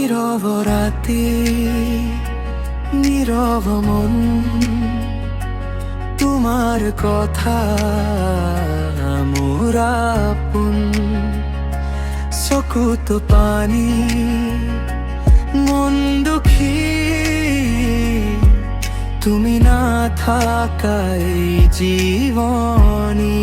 নীরব রাতে নীরব মন, তোমার কথা মোর আপন। চকুত পানী মন দুখী, তুমি না থাকাই জীবনী।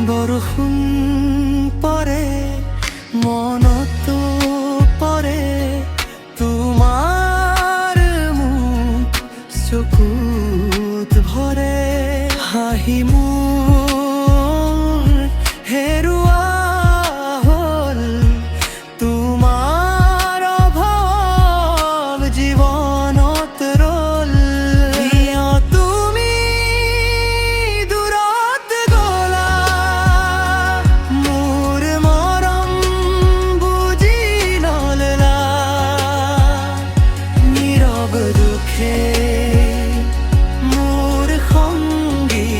বরষুণ পরে মনত পরে তোমার মুখ, চকুত ভরে হাঁহি মোৰ হেৰুৱা হ'ল। তোমাৰ অভাৱ জীৱনত ৰ'ল, তুমি দূৰত গ'লা, মোৰ মৰম বুজি নললা। নীৰৱ দুখে মোৰ সংগী,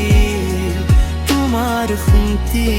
তোমাৰ শুনতি